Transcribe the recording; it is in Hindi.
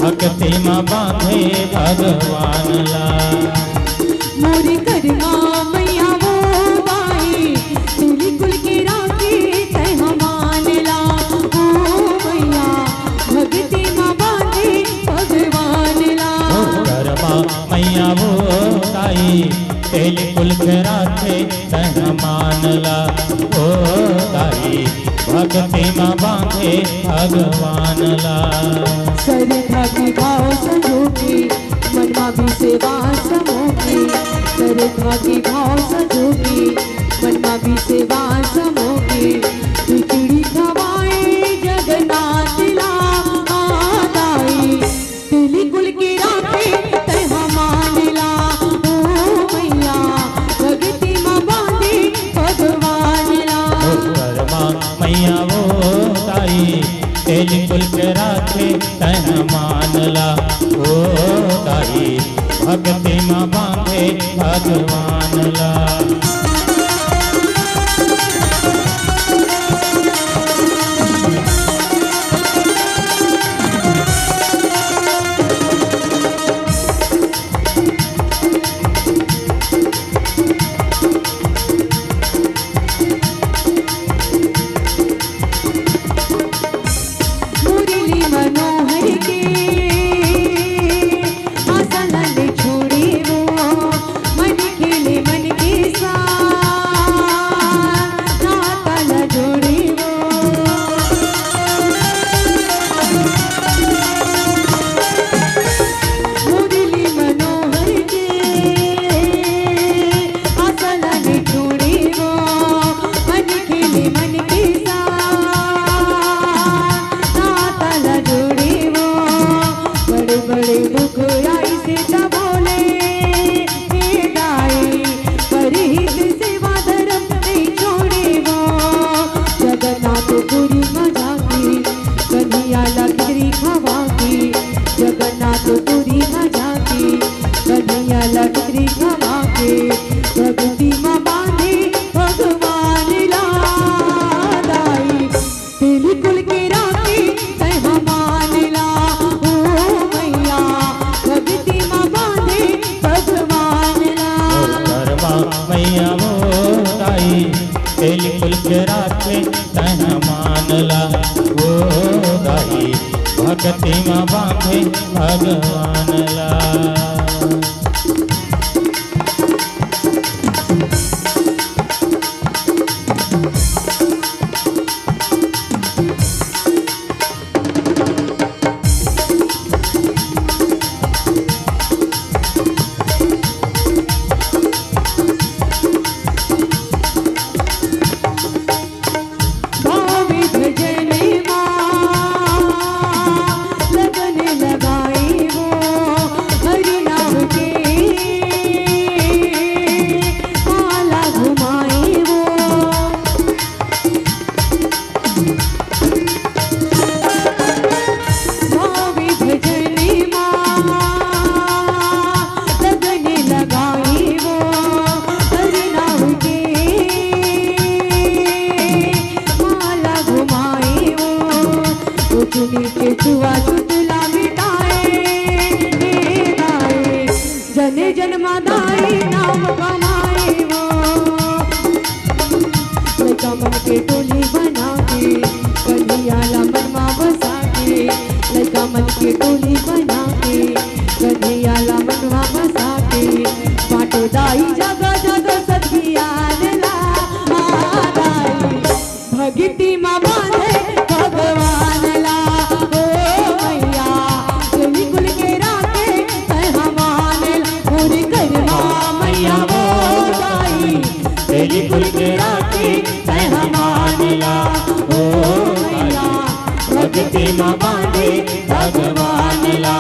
भक्ति में बांधे भगवान ला। मोरी करमा मैया वो बाई तुली कुल के राखी तय हमान ला। ओ मैया भक्ति में बांधे भगवान ला। करमा मैया वो ताई तेली कुल के राखे तय हमान ला। ओ ताई भक्ति में बांधे भगवान ला। श्रद्धा की भाव संजोगी मनमा भी सेवा समोगी। श्रद्धा की भाव संजोगी मनमा भी सेवा समोगी। खिचड़ी खवाए जगन्नाथ ला दाई तिली कुल के राखे तय हमान ला। ओ मैया भक्ति में बांधे भगवान ला। मैया वो ताई तेली कुल के राखे तह मानला। ओ ताई भक्ति में बांधे भगवान ला। जगन्नाथपुरी में जाके कन्हैया लकड़ी खवा के भक्ति में बांधे भगवान ला दाई तिली कुल के राखे तय हमान ला। ओ मैया भक्ति में बांधे भगवान ला। मैया वो ताई तेली कुल के राखे तह मानला। ओ ताई भक्ति में बांधे भगवान ला। जने जन्मदाई नाम कमाए वो लड़का मन के टोली बना के कन्हैया ला मनमा बसा के। लड़का मन के टोली बना के कन्हैया ला मनमा बसा के। बाटो दाई जगह जगह सतियान ला दाई भक्ति में बांधे भगवान ला। ओ मैया तेली कुल के राखे तय हमान ला। मोरी करमा मैया वो दाई तेली कुल के राखे तह मानला। ओ मैया भक्ति में बांधे भगवान ला।